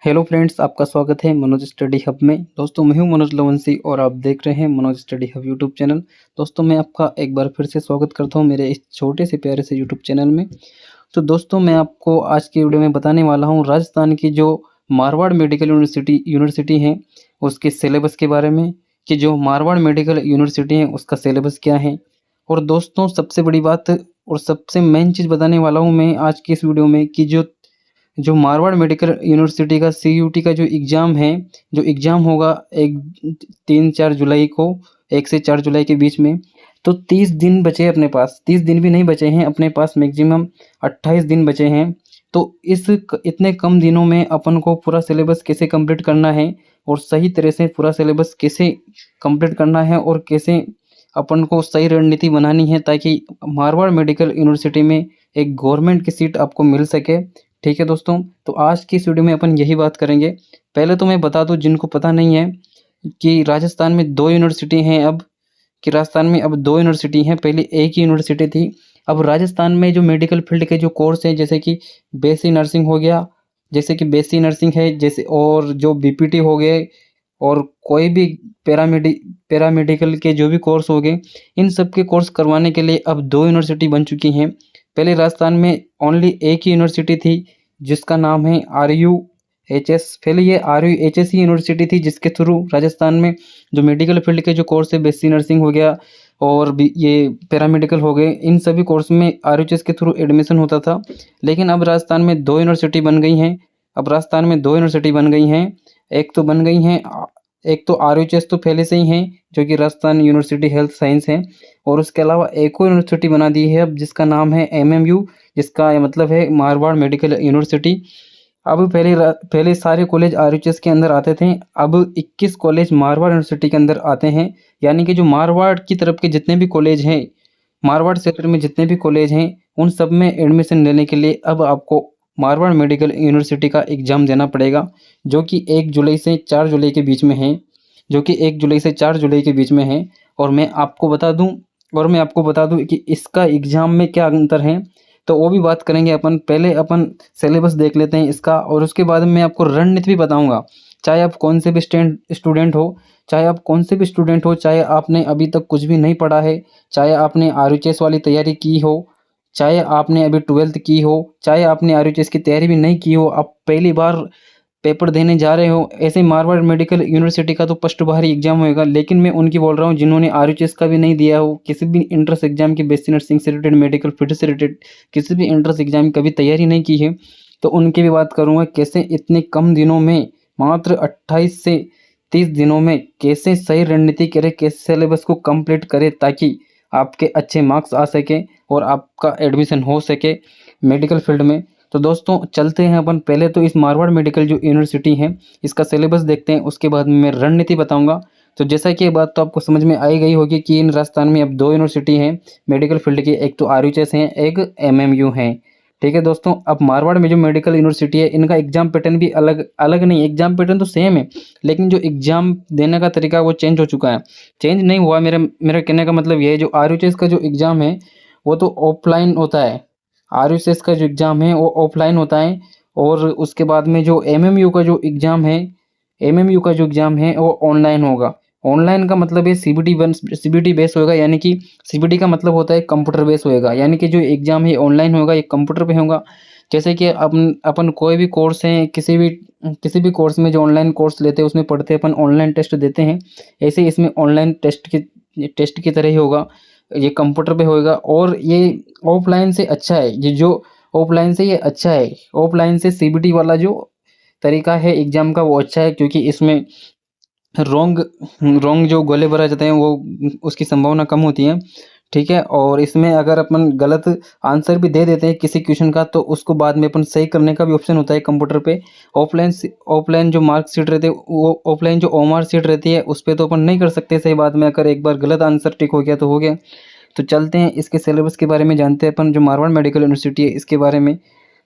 Hello friends, आपका स्वागत है मनोज स्टडी हब में। दोस्तों, मैं हूं मनोज लवंशी और आप देख रहे हैं Manoj study hub YouTube channel. दोस्तों, मैं आपका एक बार फिर से स्वागत करता हूं मेरे इस छोटे से प्यारे से यूट्यूब चैनल में। तो दोस्तों, मैं आपको आज की वीडियो में बताने वाला हूं राजस्थान की जो मारवाड़ मेडिकल यूनिवर्सिटी है उसके सिलेबस के बारे में, कि जो मारवाड़ मेडिकल यूनिवर्सिटी है उसका सिलेबस क्या है। और दोस्तों, सबसे बड़ी बात और सबसे मेन चीज़ बताने वाला हूँ मैं आज की इस वीडियो में, कि जो जो मारवाड़ मेडिकल यूनिवर्सिटी का सीयूटी का जो एग्ज़ाम है, जो एग्ज़ाम होगा एक 3-4 जुलाई को, 1 से 4 जुलाई के बीच में। तो 30 दिन बचे हैं अपने पास, 30 दिन भी नहीं बचे हैं अपने पास, मैक्सिमम 28 दिन बचे हैं। तो इतने कम दिनों में अपन को पूरा सिलेबस कैसे कंप्लीट करना है और सही तरह से पूरा सिलेबस कैसे कंप्लीट करना है और कैसे अपन को सही रणनीति बनानी है, ताकि मारवाड़ मेडिकल यूनिवर्सिटी में एक गवर्नमेंट की सीट आपको मिल सके। ठीक है दोस्तों, तो आज की इस वीडियो में अपन यही बात करेंगे। पहले तो मैं बता दूं जिनको पता नहीं है, कि राजस्थान में 2 यूनिवर्सिटी हैं अब, कि राजस्थान में अब 2 यूनिवर्सिटी हैं, पहले एक ही यूनिवर्सिटी थी। अब राजस्थान में जो मेडिकल फील्ड के जो कोर्स हैं, जैसे कि बीएससी नर्सिंग हो गया, जैसे कि बीएससी नर्सिंग है, जैसे और जो बीपीटी हो गए, और कोई भी पैरामेडिकल के जो भी कोर्स हो गए, इन सब के कोर्स करवाने के लिए अब 2 यूनिवर्सिटी बन चुकी हैं। पहले राजस्थान में ओनली एक ही यूनिवर्सिटी थी, जिसका नाम है RUHS। पहले ये RUHS ही यूनिवर्सिटी थी, जिसके थ्रू राजस्थान में जो मेडिकल फील्ड के जो कोर्स है, बीएससी नर्सिंग हो गया और भी ये पैरामेडिकल हो गए, इन सभी कोर्स में RUHS के थ्रू एडमिशन होता था। लेकिन अब राजस्थान में 2 यूनिवर्सिटी बन गई हैं। अब राजस्थान में 2 यूनिवर्सिटी बन गई हैं। एक तो बन गई हैं, एक तो RUHS तो पहले से ही है, जो कि राजस्थान यूनिवर्सिटी हेल्थ साइंस है, और उसके अलावा एक और यूनिवर्सिटी बना दी है अब, जिसका नाम है MMU, जिसका मतलब है मारवाड़ मेडिकल यूनिवर्सिटी। अब पहले सारे कॉलेज RUHS के अंदर आते थे, अब 21 कॉलेज मारवाड़ यूनिवर्सिटी के अंदर आते हैं। यानी कि जो मारवाड़ की तरफ के जितने भी कॉलेज हैं, मारवाड़ क्षेत्र में जितने भी कॉलेज हैं, उन सब में एडमिशन लेने के लिए अब आपको मारवाड़ मेडिकल यूनिवर्सिटी का एग्ज़ाम देना पड़ेगा, जो कि 1 जुलाई से 4 जुलाई के बीच में है, जो कि 1 जुलाई से 4 जुलाई के बीच में है। और मैं आपको बता दूं कि इसका एग्ज़ाम में क्या अंतर है, तो वो भी बात करेंगे अपन। पहले अपन सिलेबस देख लेते हैं इसका, और उसके बाद मैं आपको रणनीति भी बताऊंगा। चाहे आप कौन से भी स्टूडेंट हो, चाहे आपने अभी तक कुछ भी नहीं पढ़ा है, चाहे आपने RUHS वाली तैयारी की हो, चाहे आपने अभी 12th की हो, चाहे आपने RUHS की तैयारी भी नहीं की हो, आप पहली बार पेपर देने जा रहे हो, ऐसे मारवाड़ मेडिकल यूनिवर्सिटी का तो फर्स्ट बार ही एग्जाम होएगा। लेकिन मैं उनकी बोल रहा हूँ जिन्होंने RUHS का भी नहीं दिया हो, किसी भी एंट्रेंस एग्जाम की बीएससी नर्सिंग से रिलेटेड, मेडिकल फील्ड से रिलेटेड किसी भी एंट्रेंस एग्जाम की कभी तैयारी नहीं की है, तो उनकी भी बात करूँगा। कैसे इतने कम दिनों में, मात्र 28 से 30 दिनों में कैसे सही रणनीति करें, कैसे सिलेबस को कंप्लीट करें, ताकि आपके अच्छे मार्क्स आ सके और आपका एडमिशन हो सके मेडिकल फील्ड में। तो दोस्तों, चलते हैं अपन पहले तो इस मारवाड़ मेडिकल जो यूनिवर्सिटी है, इसका सिलेबस देखते हैं, उसके बाद मैं रणनीति बताऊंगा। तो जैसा कि ये बात तो आपको समझ में आई गई होगी कि इन राजस्थान में अब 2 यूनिवर्सिटी हैं मेडिकल फील्ड की, एक तो RUHS है, एक MMU है। ठीक है दोस्तों, अब मारवाड़ में जो मेडिकल यूनिवर्सिटी है, इनका एग्जाम पैटर्न भी अलग अलग नहीं, एग्जाम पैटर्न तो सेम है, लेकिन जो एग्जाम देने का तरीका वो चेंज हो चुका है। चेंज नहीं हुआ, मेरा कहने का मतलब ये है, जो RUHS का जो एग्ज़ाम है वो तो ऑफलाइन होता है, RUHS का जो एग्ज़ाम है वो ऑफलाइन होता है। और उसके बाद में जो MMU का जो एग्ज़ाम है, वो ऑनलाइन होगा। ऑनलाइन का मतलब है CBT बेस होगा, यानी कि CBT का मतलब होता है कंप्यूटर बेस होएगा, यानी कि जो एग्ज़ाम है ऑनलाइन होगा, ये कंप्यूटर पे होगा। जैसे कि अपन कोई भी कोर्स है, किसी भी कोर्स में जो ऑनलाइन कोर्स लेते हैं उसमें पढ़ते हैं अपन, ऑनलाइन टेस्ट देते हैं, ऐसे ही इसमें ऑनलाइन टेस्ट की तरह ही होगा, ये कंप्यूटर पे होएगा। और ये ऑफलाइन से अच्छा है, ये अच्छा है। ऑफलाइन से CBT वाला जो तरीका है एग्ज़ाम का वो अच्छा है, क्योंकि इसमें रॉन्ग रॉन्ग जो गोले भरा जाते हैं वो उसकी संभावना कम होती है। ठीक है, और इसमें अगर अपन गलत आंसर भी दे देते हैं किसी क्वेश्चन का, तो उसको बाद में अपन सही करने का भी ऑप्शन होता है कंप्यूटर पे। ऑफलाइन जो मार्कशीट रहते हैं, वो ऑफलाइन जो OMR शीट रहती है, उस पर तो अपन नहीं कर सकते सही, बाद में अगर एक बार गलत आंसर टिक हो गया तो हो गया। तो चलते हैं इसके सिलेबस के बारे में जानते हैं अपन, जो मारवाड़ मेडिकल यूनिवर्सिटी है इसके बारे में।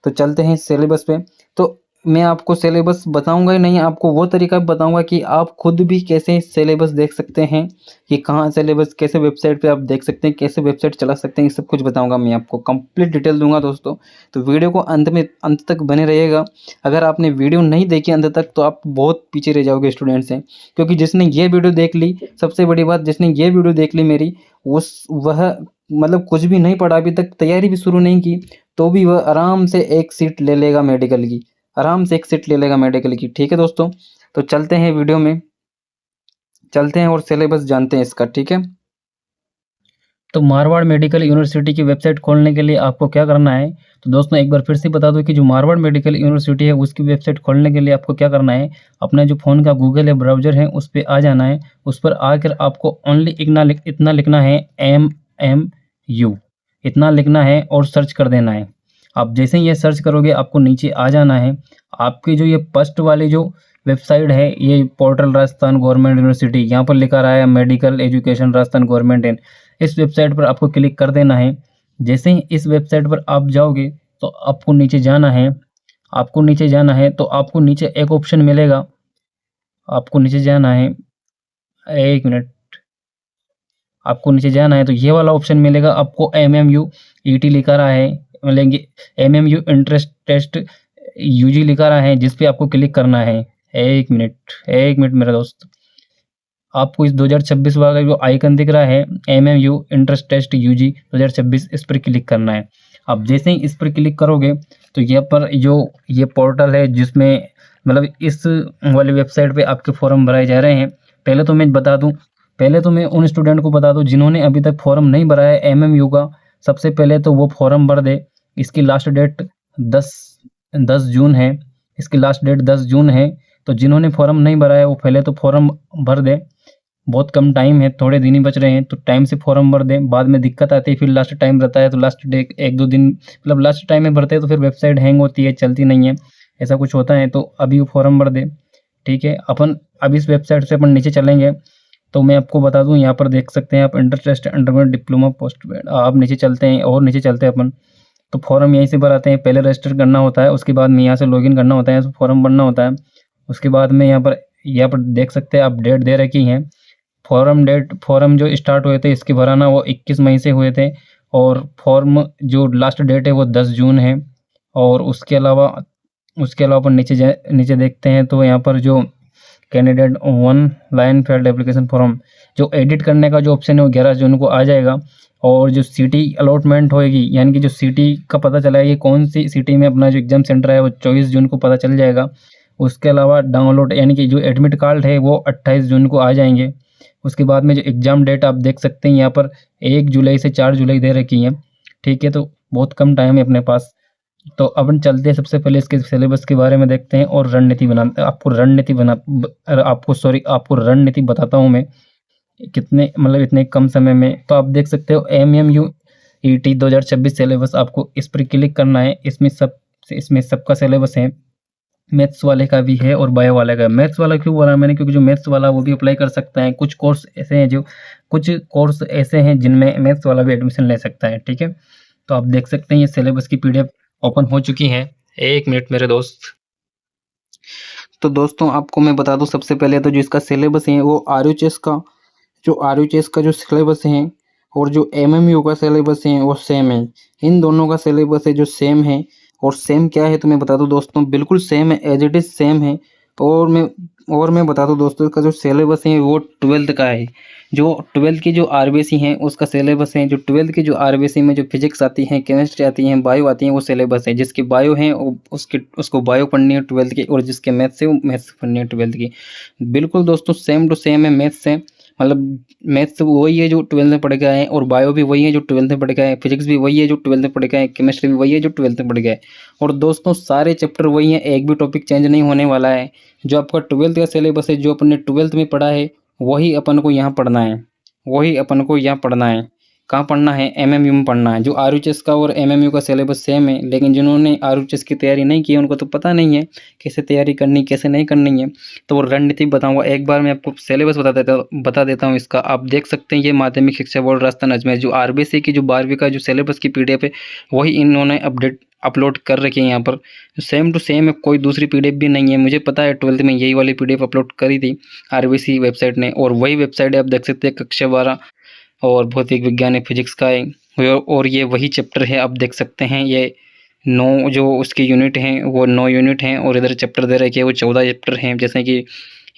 तो चलते हैं सिलेबस पे। तो मैं आपको सिलेबस बताऊँगा ही नहीं, आपको वो तरीका भी बताऊँगा कि आप खुद भी कैसे सिलेबस देख सकते हैं, कि कहाँ सिलेबस कैसे वेबसाइट पे आप देख सकते हैं, कैसे वेबसाइट चला सकते हैं, ये सब कुछ बताऊँगा मैं आपको, कंप्लीट डिटेल दूँगा दोस्तों। तो वीडियो को अंत तक बने रहिएगा। अगर आपने वीडियो नहीं देखी अंत तक तो आप बहुत पीछे रह जाओगे स्टूडेंट से, क्योंकि जिसने ये वीडियो देख ली, सबसे बड़ी बात जिसने ये वीडियो देख ली मेरी, वह मतलब कुछ भी नहीं पढ़ा अभी तक, तैयारी भी शुरू नहीं की, तो भी वह आराम से एक सीट ले लेगा मेडिकल की। आराम से एक सीट ले लेगा मेडिकल की। ठीक है दोस्तों, तो चलते हैं वीडियो में, चलते हैं और सिलेबस जानते हैं इसका। ठीक है, तो मारवाड़ मेडिकल यूनिवर्सिटी की वेबसाइट खोलने के लिए आपको क्या करना है, तो दोस्तों एक बार फिर से बता दूं कि जो मारवाड़ मेडिकल यूनिवर्सिटी है उसकी वेबसाइट खोलने के लिए आपको क्या करना है, अपना जो फ़ोन का गूगल या ब्राउज़र है उस पर आ जाना है। उस पर आकर आपको ओनली इतना लिखना है MMU, इतना लिखना है और सर्च कर देना है। आप जैसे ही ये सर्च करोगे आपको नीचे आ जाना है। आपकी जो ये फर्स्ट वाली जो वेबसाइट है, ये पोर्टल राजस्थान गवर्नमेंट यूनिवर्सिटी, यहाँ पर लिखा रहा है मेडिकल एजुकेशन राजस्थान गवर्नमेंट। इस वेबसाइट पर आपको क्लिक कर देना है। जैसे ही इस वेबसाइट पर आप जाओगे तो आपको नीचे जाना है, तो आपको नीचे एक ऑप्शन मिलेगा, आपको नीचे जाना है, एक मिनट, आपको नीचे जाना है तो ये वाला ऑप्शन मिलेगा आपको, MMU ET लिखा रहा है, मतलब MMU इंटरेस्ट टेस्ट UG लिखा रहा है, जिस पे आपको क्लिक करना है। एक मिनट मेरा दोस्त, आपको इस 2026 वाला जो आइकन दिख रहा है MMU इंटरेस्ट टेस्ट UG 2026, इस पर क्लिक करना है। अब जैसे ही इस पर क्लिक करोगे तो यहाँ पर जो ये पोर्टल है जिसमें मतलब इस वाली वेबसाइट पे आपके फॉर्म भराए जा रहे हैं। पहले तो मैं उन स्टूडेंट को बता दूं जिन्होंने अभी तक फॉर्म नहीं भरा है MMU का, सबसे पहले तो वो फॉर्म भर दे। इसकी लास्ट डेट 10 जून है, इसकी लास्ट डेट 10 जून है। तो जिन्होंने फॉर्म नहीं भरा है वो पहले तो फॉर्म भर दे, बहुत कम टाइम है, थोड़े दिन ही बच रहे हैं, तो टाइम से फॉर्म भर दें। बाद में दिक्कत आती है, फिर लास्ट टाइम रहता है तो लास्ट डे 1-2 दिन मतलब लास्ट टाइम में भरते हैं तो फिर वेबसाइट हैंग होती है, चलती नहीं है, ऐसा कुछ होता है। तो अभी वो फॉर्म भर दें। ठीक है, अपन अब इस वेबसाइट से अपन नीचे चलेंगे तो मैं आपको बता दूं, यहाँ पर देख सकते हैं आप interest undergraduate diploma post grade. आप नीचे चलते हैं और नीचे चलते हैं अपन, तो फॉर्म यहीं से भराते हैं। पहले रजिस्टर करना होता है, उसके बाद में यहाँ से लॉगिन करना होता है, फॉर्म भरना होता है। उसके बाद में यहाँ पर देख सकते हैं आप डेट दे रखी है। फॉर्म जो स्टार्ट हुए थे इसके भराना वो 21 मई से हुए थे, और फॉर्म जो लास्ट डेट है वो 10 जून है। और उसके अलावा अपन नीचे देखते हैं तो यहाँ पर जो candidate 1 line field application form जो एडिट करने का जो ऑप्शन है वो 11 जून को आ जाएगा। और जो सिटी अलॉटमेंट होएगी, यानी कि जो सिटी का पता चला है ये कौन सी सिटी में अपना जो एग्ज़ाम सेंटर है वो 24 जून को पता चल जाएगा। उसके अलावा डाउनलोड यानी कि जो एडमिट कार्ड है वो 28 जून को आ जाएंगे। उसके बाद में जो एग्ज़ाम डेट आप देख सकते हैं यहाँ पर 1 जुलाई से 4 जुलाई दे रखी है। ठीक है, तो बहुत कम टाइम है अपने पास। तो अपन चलते हैं, सबसे पहले इसके सिलेबस के बारे में देखते हैं और आपको रणनीति बताता हूँ मैं कितने मतलब इतने कम समय में। तो आप देख सकते हो MMU ET 2026 सिलेबस, आपको इस पर क्लिक करना है। इसमें सबका सिलेबस है, मैथ्स वाले का भी है और बायो वाले का। मैथ्स वाला क्यों बोला मैंने, क्योंकि जो मैथ्स वाला वो भी अप्लाई कर सकता है। कुछ कोर्स ऐसे हैं जिनमें मैथ्स वाला भी एडमिशन ले सकता है। ठीक है, तो आप देख सकते हैं ये सिलेबस की PDF ओपन हो चुकी है। एक मिनट मेरे दोस्त। तो दोस्तों आपको मैं बता दूं, सबसे पहले तो जो इसका सिलेबस है वो RUHS का जो सिलेबस है और जो MMU का सिलेबस है वो सेम है। इन दोनों का सिलेबस है जो सेम है। और सेम क्या है तो मैं बता दूं दोस्तों, बिल्कुल सेम है, एज इट इज़ सेम है। और मैं बता दूं दोस्तों, इसका जो सिलेबस है वो 12th का है। जो 12th की जो RBC है उसका सिलेबस है, जो 12th की जो RBC में जो फिजिक्स आती है, केमिस्ट्री आती है, बायो आती है, वो सिलेबस है। जिसकी बायो है उसको बायो पढ़नी है 12th की, और जिसके मैथ्स है वो मैथ्स पढ़नी है 12th की। बिल्कुल दोस्तों सेम टू सेम है मैथ्स से, मतलब मैथ्स वही है जो 12th में पढ़ के आए हैं, और बायो भी वही है जो 12th में पढ़ के आए हैं, फिजिक्स भी वही है जो 12th में पढ़ के आए हैं, केमिस्ट्री भी वही है जो 12th में पढ़ के आए। और दोस्तों सारे चैप्टर वही हैं, एक भी टॉपिक चेंज नहीं होने वाला है। जो आपका 12th का सिलेबस है, जो अपन ने 12th में पढ़ा है वही अपन को यहाँ पढ़ना है, कहाँ पढ़ना है, एमएमयू में पढ़ना है। जो आरयूएचएस का और एमएमयू का सिलेबस सेम है, लेकिन जिन्होंने आरयूएचएस की तैयारी नहीं की है उनको तो पता नहीं है कैसे तैयारी करनी, कैसे नहीं करनी है। तो वो रणनीति बताऊंगा। एक बार मैं आपको सिलेबस बता देता हूँ इसका। आप देख सकते हैं, ये माध्यमिक शिक्षा बोर्ड राजस्थान अजमेर जो आरबीसी की जो 12वीं का जो सिलेबस की पीडीएफ है वही इन्होंने अपलोड कर रखी है यहाँ पर। सेम टू सेम है, कोई दूसरी पीडीएफ भी नहीं है। मुझे पता है 12th में यही वाली पीडीएफ अपलोड करी थी आरबीसी वेबसाइट ने, और वही वेबसाइट है। आप देख सकते हैं कक्षा 12 और भौतिक विज्ञान फिजिक्स का है, और ये वही चैप्टर है। आप देख सकते हैं ये 9 जो उसके यूनिट हैं वो 9 यूनिट हैं, और इधर चैप्टर दे रखे हैं वो 14 चैप्टर हैं। जैसे कि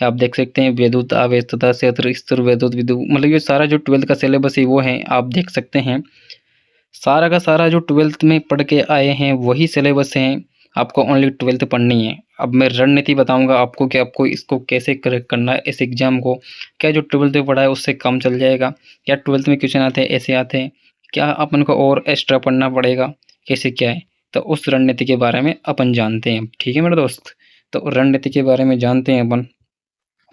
आप देख सकते हैं विद्युत आवेश तथा क्षेत्र स्थिर विद्युत मतलब ये सारा जो 12th का सिलेबस है वो है। आप देख सकते हैं सारा का सारा जो 12th में पढ़ के आए हैं वही सिलेबस है। आपको ओनली 12th पढ़नी है। अब मैं रणनीति बताऊंगा आपको कि आपको इसको कैसे करेक्ट करना है इस एग्जाम को। क्या जो 12th में पढ़ा है उससे कम चल जाएगा, क्या 12th में क्वेश्चन आते हैं ऐसे आते हैं, क्या अपन को और एक्स्ट्रा पढ़ना पड़ेगा, कैसे क्या है, तो उस रणनीति के बारे में अपन जानते हैं। ठीक है मेरे दोस्त, तो रणनीति के बारे में जानते हैं अपन।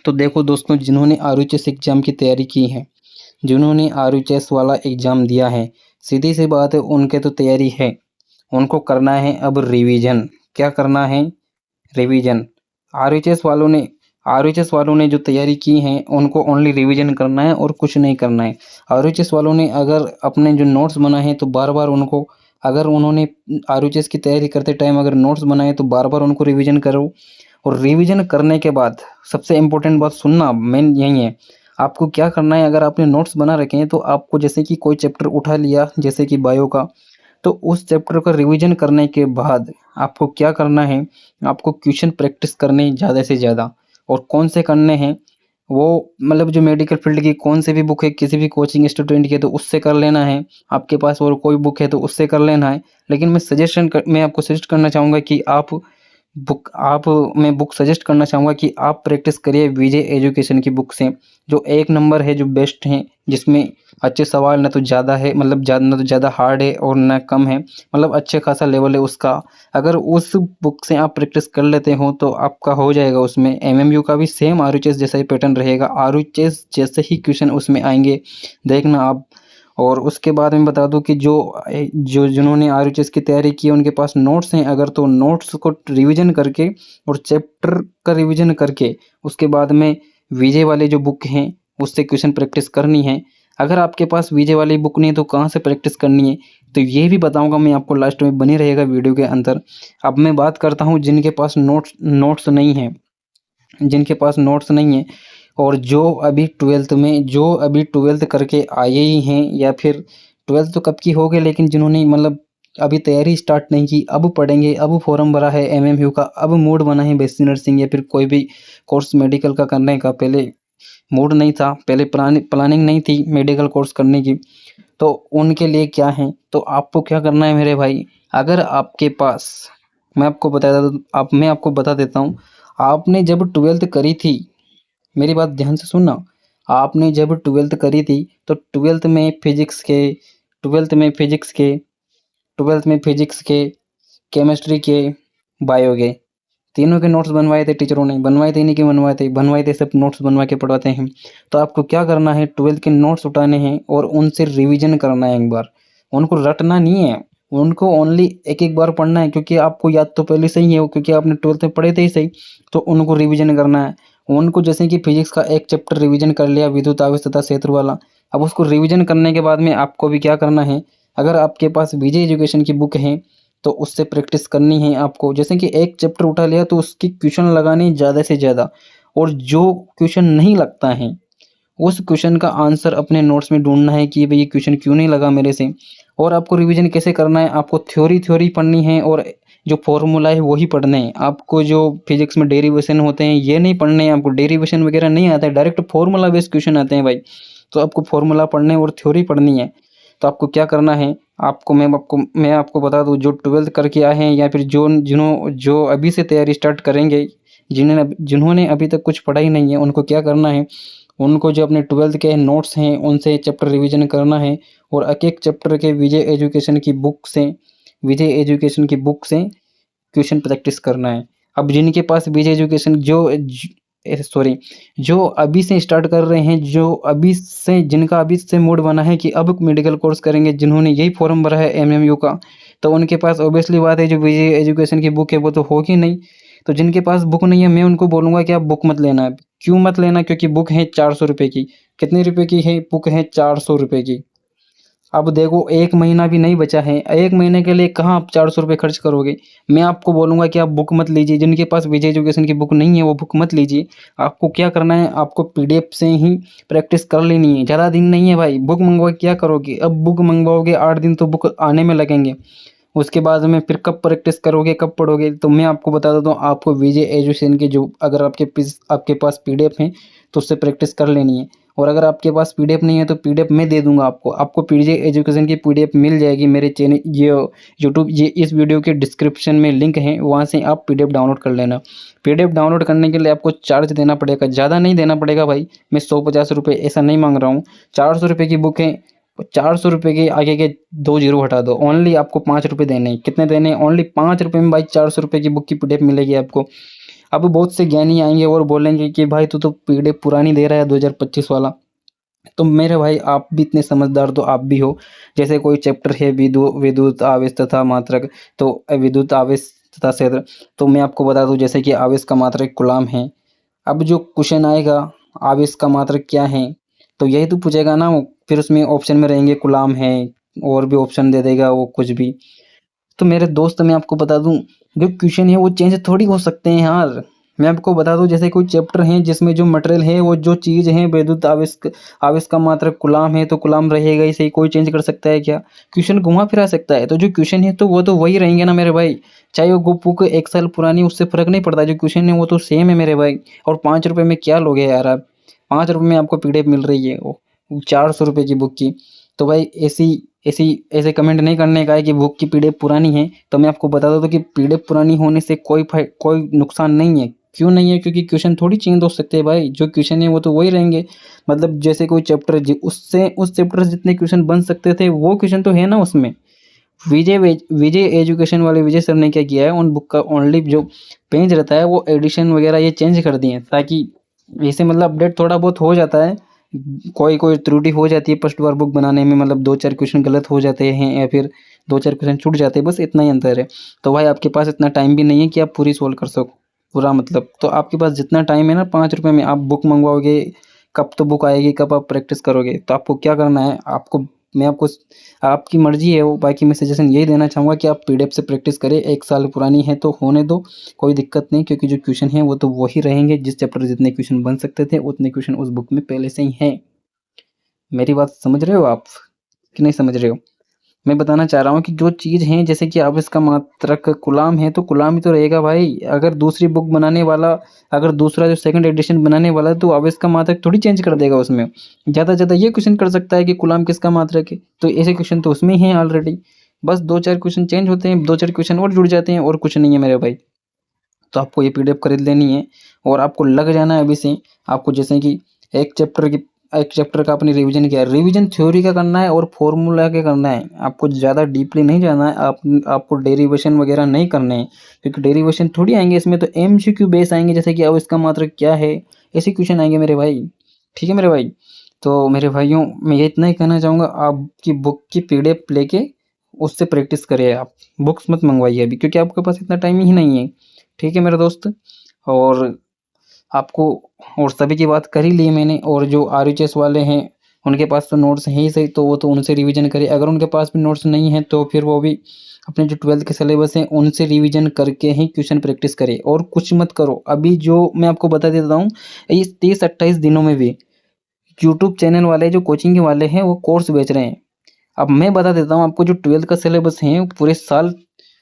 तो देखो दोस्तों, जिन्होंने आरयूएचएस एग्जाम की तैयारी की है, जिन्होंने आरयूएचएस वाला एग्जाम दिया है, सीधी सी बात है उनके तो तैयारी है। उनको करना है अब रिवीजन। क्या करना है? रिवीजन। आरयूएचएस वालों ने जो तैयारी की है उनको ओनली रिवीजन करना है और कुछ नहीं करना है। आरयूएचएस वालों ने अगर अपने जो नोट्स बनाए हैं तो बार बार उनको, अगर उन्होंने आरयूएचएस की तैयारी करते टाइम अगर नोट्स बनाए तो बार बार उनको रिवीजन करो। और रिवीजन करने के बाद सबसे इम्पोर्टेंट बात सुनना, मेन यही है। आपको क्या करना है, अगर आपने नोट्स बना रखे हैं तो आपको जैसे कि कोई चैप्टर उठा लिया जैसे कि बायो का, तो उस चैप्टर का रिवीजन करने के बाद आपको क्या करना है, आपको क्वेश्चन प्रैक्टिस करने ज़्यादा से ज़्यादा। और कौन से करने हैं वो, मतलब जो मेडिकल फील्ड की कौन सी भी बुक है किसी भी कोचिंग स्टूडेंट की तो उससे कर लेना है। आपके पास और कोई बुक है तो उससे कर लेना है। लेकिन मैं आपको सजेस्ट करना चाहूँगा कि मैं बुक सजेस्ट करना चाहूँगा कि आप प्रैक्टिस करिए विजय एजुकेशन की बुक से, जो एक नंबर है, जो बेस्ट है, जिसमें अच्छे सवाल ना तो ज़्यादा है, मतलब ना तो ज़्यादा हार्ड है और ना कम है, मतलब अच्छे खासा लेवल है उसका। अगर उस बुक से आप प्रैक्टिस कर लेते हो तो आपका हो जाएगा। उसमें एमएमयू का भी सेम आरयूएचएस जैसा ही पैटर्न रहेगा, आरयूएचएस जैसे ही क्वेश्चन उसमें आएंगे, देखना आप। और उसके बाद मैं बता दूं कि जिन्होंने आरयूएचएस की तैयारी की है उनके पास नोट्स हैं अगर, तो नोट्स को रिवीजन करके और चैप्टर का रिवीजन करके उसके बाद में विजय वाले जो बुक हैं उससे क्वेश्चन प्रैक्टिस करनी है। अगर आपके पास विजय वाली बुक नहीं है तो कहाँ से प्रैक्टिस करनी है, तो ये भी बताऊंगा मैं आपको, लास्ट में बने रहेगा वीडियो के अंदर। अब मैं बात करता हूँ जिनके पास नोट्स नहीं है, जिनके पास नोट्स नहीं है और जो अभी 12th करके आए ही हैं, या फिर 12th तो कब की हो गई, लेकिन जिन्होंने मतलब अभी तैयारी स्टार्ट नहीं की, अब पढ़ेंगे, अब फॉर्म भरा है एमएमयू का, अब मूड बना है बीएससी नर्सिंग या फिर कोई भी कोर्स मेडिकल का करने का, पहले मूड नहीं था, पहले प्लानिंग नहीं थी मेडिकल कोर्स करने की, तो उनके लिए क्या है, तो आपको क्या करना है मेरे भाई। अगर आपके पास, मैं आपको बता देता हूँ, आपने जब 12th करी थी, मेरी बात ध्यान से सुनना, आपने जब 12th करी थी तो 12th में फिजिक्स के 12th में फिजिक्स के 12th में फिजिक्स के, केमिस्ट्री के, बायो के, तीनों के नोट्स बनवाए थे टीचरों ने, बनवाए थे नहीं कि बनवाए थे, सब नोट्स बनवा के पढ़वाते हैं। तो आपको क्या करना है, 12th के नोट्स उठाने हैं और उनसे रिवीजन करना है एक बार। उनको रटना नहीं है, उनको ओनली एक एक बार पढ़ना है, क्योंकि आपको याद तो पहले से ही है क्योंकि आपने 12th में पढ़े थे ही सही। तो उनको रिवीजन करना है। उनको जैसे कि फिजिक्स का एक चैप्टर रिवीजन कर लिया, विद्युत आवेश तथा क्षेत्र वाला, अब उसको रिवीजन करने के बाद में आपको भी क्या करना है, अगर आपके पास विजय एजुकेशन की बुक है तो उससे प्रैक्टिस करनी है आपको। जैसे कि एक चैप्टर उठा लिया तो उसकी क्वेश्चन लगाने ज़्यादा से ज़्यादा, और जो क्वेश्चन नहीं लगता है उस क्वेश्चन का आंसर अपने नोट्स में ढूंढना है कि भाई ये क्वेश्चन क्यों नहीं लगा मेरे से। और आपको रिवीजन कैसे करना है, आपको थ्योरी पढ़नी है और जो फॉर्मूला है वही पढ़ने हैं आपको। जो फिजिक्स में डेरिवेशन होते हैं ये नहीं पढ़ने हैं आपको, डेरिवेशन वगैरह नहीं आता है, डायरेक्ट फॉर्मूला बेस्ड क्वेश्चन आते हैं भाई। तो आपको फॉर्मूला पढ़ने और थ्योरी पढ़नी है। तो आपको क्या करना है, मैं आपको बता दूं, जो 12th करके आए हैं या फिर जो अभी से तैयारी स्टार्ट करेंगे, जिन्होंने अभी तक कुछ पढ़ा ही नहीं है, उनको क्या करना है, उनको जो अपने 12th के नोट्स हैं उनसे चैप्टर रिवीजन करना है और एक एक चैप्टर के विजय एजुकेशन की बुक से क्वेश्चन प्रैक्टिस करना है। अब जिनके पास विजय एजुकेशन सॉरी, जो अभी से स्टार्ट कर रहे हैं, जो अभी से जिनका अभी से मूड बना है कि अब मेडिकल कोर्स करेंगे, जिन्होंने यही फॉर्म भरा है एमएमयू का, तो उनके पास ऑब्वियसली बात है जो विजय एजुकेशन की बुक है वो तो होगी नहीं। तो जिनके पास बुक नहीं है मैं उनको बोलूँगा कि आप बुक मत लेना है। क्यों मत लेना? क्योंकि बुक है 400 रुपए की। कितने रुपए की है? बुक है 400 रुपए की। अब देखो 1 महीना भी नहीं बचा है, 1 महीने के लिए कहाँ आप 400 रुपए खर्च करोगे? मैं आपको बोलूँगा कि आप बुक मत लीजिए, जिनके पास विजय एजुकेशन की बुक नहीं है वो बुक मत लीजिए। आपको क्या करना है, आपको पीडीएफ से ही प्रैक्टिस कर लेनी है, ज़्यादा दिन नहीं है भाई, बुक मँगवा के क्या करोगे? अब बुक मँगवाओगे 8 दिन तो बुक आने में लगेंगे। उसके बाद में फिर कब प्रैक्टिस करोगे, कब पढ़ोगे? तो मैं आपको बता देता हूँ, आपको विजय एजुकेशन के जो अगर आपके पास पीडीएफ है, तो उससे प्रैक्टिस कर लेनी है। और अगर आपके पास पीडीएफ नहीं है, तो पीडीएफ मैं दे दूँगा आपको। आपको विजय एजुकेशन की पीडीएफ मिल जाएगी मेरे चैनल ये यूट्यूब ये इस वीडियो के डिस्क्रिप्शन में लिंक है, वहाँ से आप पीडीएफ डाउनलोड कर लेना। पीडीएफ डाउनलोड करने के लिए आपको चार्ज देना पड़ेगा, ज़्यादा नहीं देना पड़ेगा भाई। मैं 150 रुपए ऐसा नहीं माँग रहा हूँ। 400 रुपए की बुक है, 400 रुपए के आगे के 2 ज़ीरो हटा दो, ओनली आपको 5 रुपए देने हैं। कितने देने हैं? ओनली 5 रुपए में भाई 400 रुपए की बुक की पीडीएफ मिलेगी आपको। अब बहुत से ज्ञानी आएँगे और बोलेंगे कि भाई तू तो पीडीएफ पुरानी दे रहा है 2025 वाला। तो मेरे भाई आप भी इतने समझदार तो आप भी हो। जैसे कोई चैप्टर है विद्युत आवेश तथा मात्रक, तो विद्युत आवेश तथा क्षेत्र, तो मैं आपको बता दूँ जैसे कि आवेश का मात्रक कूलाम है। अब जो क्वेश्चन आएगा आवेश का मात्रक क्या है? तो यही तो पूछेगा ना वो, फिर उसमें ऑप्शन में रहेंगे कूलाम है, और भी ऑप्शन दे देगा वो कुछ भी। तो मेरे दोस्त मैं आपको बता दूँ, जो क्वेश्चन है वो चेंज थोड़ी हो सकते हैं यार। मैं आपको बता दूँ जैसे कोई चैप्टर है जिसमें जो मटेरियल है वो जो चीज़ है विद्युत आवेश का मात्रक कूलाम है, तो कूलाम रहेगा ही सही, कोई चेंज कर सकता है क्या? क्वेश्चन घुमा-फिरा सकता है, तो जो क्वेश्चन है तो वो तो वही रहेंगे ना मेरे भाई। चाहे वो बुक 1 साल पुरानी, उससे फ़र्क नहीं पड़ता, जो क्वेश्चन है वो तो सेम है मेरे भाई। और 5 रुपए में क्या लोगे यार आप? 5 रुपए में आपको पीडीएफ मिल रही है वो 400 रुपए की बुक की। तो भाई ऐसी ऐसे कमेंट नहीं करने का है कि बुक की पीडीएफ पुरानी है। तो मैं आपको बता देता हूँ कि पीडीएफ पुरानी होने से कोई नुकसान नहीं है। क्यों नहीं है? क्योंकि क्वेश्चन थोड़ी चेंज हो सकते हैं भाई, जो क्वेश्चन है वो तो वही रहेंगे। मतलब जैसे कोई चैप्टर उससे उस चैप्टर से जितने क्वेश्चन बन सकते थे वो क्वेश्चन तो है ना उसमें। विजय एजुकेशन वाले विजय सर ने क्या किया है, उन बुक का ओनली जो पेज रहता है वो एडिशन वगैरह ये चेंज कर दिए हैं, ताकि ऐसे मतलब अपडेट थोड़ा बहुत हो जाता है। कोई त्रुटि हो जाती है फर्स्ट बार बुक बनाने में, मतलब 2-4 क्वेश्चन गलत हो जाते हैं या फिर 2-4 क्वेश्चन छूट जाते हैं, बस इतना ही अंतर है। तो भाई आपके पास इतना टाइम भी नहीं है कि आप पूरी सॉल्व कर सको पूरा, मतलब तो आपके पास जितना टाइम है ना 5 रुपए में आप बुक मंगवाओगे, कब तो बुक आएगी, कब आप प्रैक्टिस करोगे। तो आपको क्या करना है, मैं आपको आपकी मर्ज़ी है वो, बाकी मैं सजेशन यही देना चाहूँगा कि आप पीडीएफ से प्रैक्टिस करें। 1 साल पुरानी है तो होने दो, कोई दिक्कत नहीं, क्योंकि जो क्वेश्चन हैं वो तो वही रहेंगे, जिस चैप्टर जितने क्वेश्चन बन सकते थे उतने क्वेश्चन उस बुक में पहले से ही हैं। मेरी बात समझ रहे हो आप कि नहीं समझ रहे हो? मैं बताना चाह रहा हूँ कि जो चीज़ है जैसे कि अब इसका मात्रक गुलाम है, तो गुलाम ही तो रहेगा भाई। अगर दूसरी बुक बनाने वाला, अगर दूसरा जो सेकंड एडिशन बनाने वाला है, तो अब इसका मात्रक थोड़ी चेंज कर देगा उसमें। ज़्यादा से ज़्यादा ये क्वेश्चन कर सकता है कि गुलाम किसका मात्रक है, तो ऐसे क्वेश्चन तो उसमें ही हैं ऑलरेडी। बस 2-4 क्वेश्चन चेंज होते हैं, 2-4 क्वेश्चन और जुड़ जाते हैं, और कुछ नहीं है मेरे भाई। तो आपको ये पीडीएफ खरीद लेनी है और आपको लग जाना है अभी से। आपको जैसे कि एक चैप्टर की एक चैप्टर का आपने रिवीजन किया, रिवीजन थ्योरी का करना है और फॉर्मूला के करना है। आपको ज़्यादा डीपली नहीं जाना है, आपको डेरिवेशन वगैरह नहीं करने हैं, क्योंकि डेरिवेशन थोड़ी आएंगे इसमें, तो एमसीक्यू बेस आएंगे, जैसे कि अब इसका मात्रक क्या है, ऐसे क्वेश्चन आएंगे मेरे भाई। ठीक है मेरे भाई? तो मेरे भाइयों मैं ये इतना ही कहना चाहूँगा, आपकी बुक की पीडीएफ लेके उससे प्रैक्टिस करिए आप, बुक्स मत मंगवाइए अभी, क्योंकि आपके पास इतना टाइम ही नहीं है। ठीक है मेरे दोस्त? और आपको और सभी की बात कर ही ली मैंने, और जो आरएचएस वाले हैं उनके पास तो नोट्स हैं ही सही, तो वो तो उनसे रिवीजन करें। अगर उनके पास भी नोट्स नहीं है तो फिर वो भी अपने जो 12th के सिलेबस हैं उनसे रिवीजन करके ही क्वेश्चन प्रैक्टिस करें, और कुछ मत करो। अभी जो मैं आपको बता देता हूँ, इस 30-28 दिनों में भी यूट्यूब चैनल वाले जो कोचिंग के वाले हैं वो कोर्स बेच रहे हैं। अब मैं बता देता हूँ आपको, जो 12th का सिलेबस है वो पूरे साल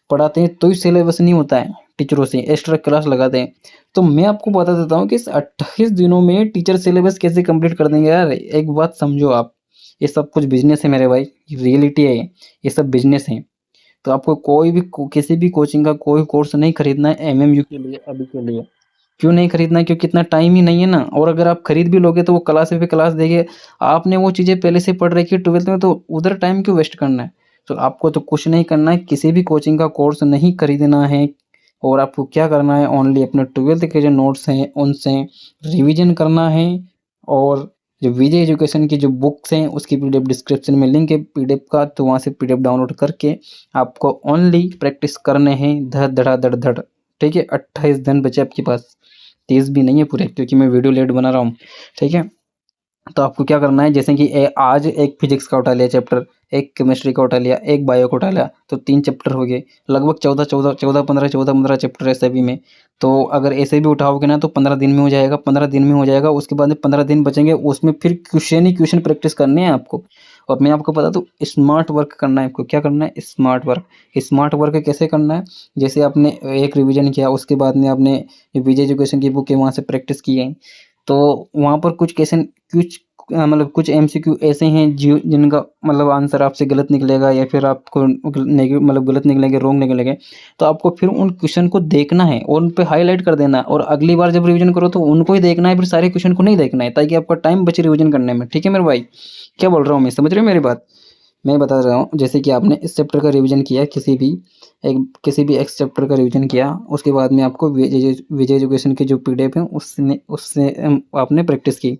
पढ़ाते हैं तो ही सिलेबस नहीं होता है, टीचरों से एक्स्ट्रा क्लास लगाते हैं। तो मैं आपको बता देता हूँ कि इस 28 दिनों में टीचर सिलेबस कैसे कंप्लीट कर देंगे यार। एक बात समझो आप, ये सब कुछ बिजनेस है मेरे भाई, रियलिटी है ये सब बिजनेस है। तो आपको किसी भी कोचिंग का कोई कोर्स नहीं खरीदना है एमएमयू के लिए अभी के लिए। क्यों नहीं खरीदना है? क्योंकि इतना टाइम ही नहीं है ना, और अगर आप खरीद भी लोगे तो वो क्लास पे क्लास देंगे। आपने वो चीज़ें पहले से पढ़ रखी है 12th में, तो उधर टाइम क्यों वेस्ट करना है? तो आपको तो कुछ नहीं करना है, किसी भी कोचिंग का कोर्स नहीं खरीदना है। और आपको क्या करना है, ओनली अपने 12th के जो नोट्स हैं उनसे रिवीजन करना है। और जो विजय एजुकेशन की जो बुक्स हैं उसकी पीडीएफ डिस्क्रिप्शन में लिंक है पीडीएफ का, तो वहाँ से पीडीएफ डाउनलोड करके आपको ओनली प्रैक्टिस करने हैं धड़ धड़ा धड़ धड़। ठीक है, 28 दिन बचे आपके पास, 30 भी नहीं है पूरे, क्योंकि मैं वीडियो लेट बना रहा हूँ। ठीक है, तो आपको क्या करना है, जैसे कि आज एक फिजिक्स का उठा लिया चैप्टर, एक केमिस्ट्री का उठा लिया, एक बायो का उठा लिया, तो 3 चैप्टर हो गए। लगभग 14-15 चैप्टर है सभी में। तो अगर ऐसे भी उठाओगे ना तो 15 दिन में हो जाएगा, 15 दिन में हो जाएगा। उसके बाद में 15 दिन बचेंगे, उसमें फिर क्वेश्चन ही क्वेश्चन प्रैक्टिस करने हैं आपको। और मैं आपको बता दूँ, स्मार्ट वर्क करना है आपको। क्या करना है? Smart work. स्मार्ट वर्क कैसे करना है? जैसे आपने एक रिवीजन किया, उसके बाद में आपने विजय एजुकेशन की बुक है वहाँ से प्रैक्टिस की है, तो वहाँ पर कुछ क्वेश्चन मतलब कुछ एमसीक्यू ऐसे हैं जिनका मतलब आंसर आपसे गलत निकलेगा, या फिर आपको मतलब गलत निकलेंगे, रॉन्ग निकलेंगे। तो आपको फिर उन क्वेश्चन को देखना है और उन पे हाईलाइट कर देना है, और अगली बार जब रिवीजन करो तो उनको ही देखना है, फिर सारे क्वेश्चन को नहीं देखना है, ताकि आपका टाइम बचे रिवीजन करने में। ठीक है मेरे भाई, क्या बोल रहा हूँ मैं, समझ रहे हो मेरी बात? मैं बता रहा हूँ, जैसे कि आपने इस चैप्टर का रिवीजन किया, किसी भी एक्स चैप्टर का रिवीजन किया, उसके बाद में आपको विजय एजुकेशन की जो पीडीएफ है उससे आपने प्रैक्टिस की।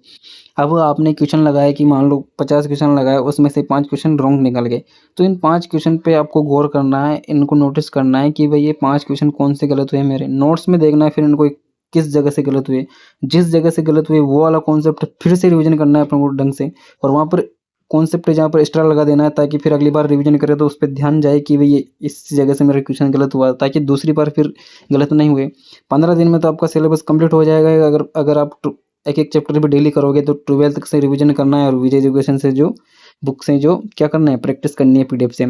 अब आपने क्वेश्चन लगाया कि मान लो 50 क्वेश्चन लगाए, उसमें से 5 क्वेश्चन रॉन्ग निकल गए, तो इन 5 क्वेश्चन पे आपको गौर करना है, इनको नोटिस करना है कि भाई ये 5 क्वेश्चन कौन से गलत हुए, मेरे नोट्स में देखना है, फिर इनको किस जगह से गलत हुए। जिस जगह से गलत हुए वो वाला कॉन्सेप्ट फिर से रिवीजन करना है अपने को ढंग से, और वहाँ पर कॉन्सेप्ट है जहाँ पर एक्स्ट्रा लगा देना है, ताकि फिर अगली बार रिवीजन करें तो उस पर ध्यान जाए कि भाई ये इस जगह से मेरा क्वेश्चन गलत हुआ, ताकि दूसरी बार फिर गलत नहीं हुए। 15 दिन में तो आपका सिलेबस कंप्लीट हो जाएगा। अगर अगर आप एक एक चैप्टर भी डेली करोगे तो 12th से रिवीजन करना है, और विजय एजुकेशन से जो बुक से जो क्या करना है, प्रैक्टिस करनी है पीडीएफ से।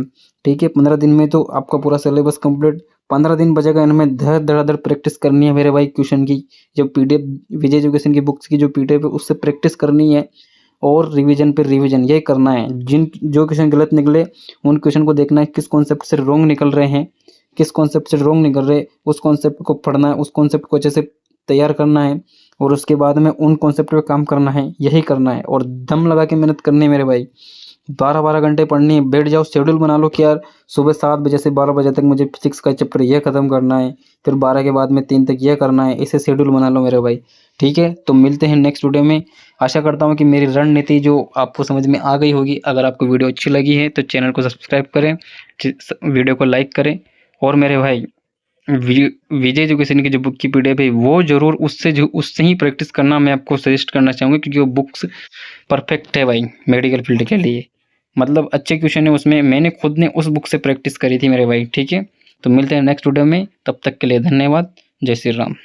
ठीक है, 15 दिन में तो आपका पूरा सिलेबस कंप्लीट। 15 दिन बचेगा, इनमें धड़ाधड़ प्रैक्टिस करनी है मेरे भाई क्वेश्चन की। जो पीडीएफ विजय एजुकेशन की बुक्स की जो पीडीएफ है उससे प्रैक्टिस करनी है, और रिवीजन पे रिवीजन ये करना है। जो क्वेश्चन गलत निकले उन क्वेश्चन को देखना है, किस कॉन्सेप्ट से रॉन्ग निकल रहे हैं, किस कॉन्सेप्ट से रॉन्ग निकल रहे, उस कॉन्सेप्ट को पढ़ना है, उस कॉन्सेप्ट को अच्छे से तैयार करना है, और उसके बाद में उन कॉन्सेप्ट पे काम करना है। यही करना है, और दम लगा के मेहनत करनी है मेरे भाई। 12-12 घंटे पढ़नी है। बैठ जाओ, शेड्यूल बना लो कि यार सुबह 7 बजे से 12 बजे तक मुझे फिजिक्स का चैप्टर ये खत्म करना है, फिर 12 के बाद में 3 तक ये करना है। इसे शेड्यूल बना लो मेरे भाई। ठीक है, तो मिलते हैं नेक्स्ट वीडियो में। आशा करता हूँ कि मेरी रणनीति जो आपको समझ में आ गई होगी। अगर आपको वीडियो अच्छी लगी है तो चैनल को सब्सक्राइब करें, वीडियो को लाइक करें, और मेरे भाई विजय एजुकेशन की जो बुक की पीडीएफ है वो जरूर उससे ही प्रैक्टिस करना मैं आपको सजेस्ट करना चाहूँगा, क्योंकि वो बुक्स परफेक्ट है भाई मेडिकल फील्ड के लिए। मतलब अच्छे क्वेश्चन है उसमें, मैंने खुद ने उस बुक से प्रैक्टिस करी थी मेरे भाई। ठीक है, तो मिलते हैं नेक्स्ट वीडियो में, तब तक के लिए धन्यवाद। जय श्री राम।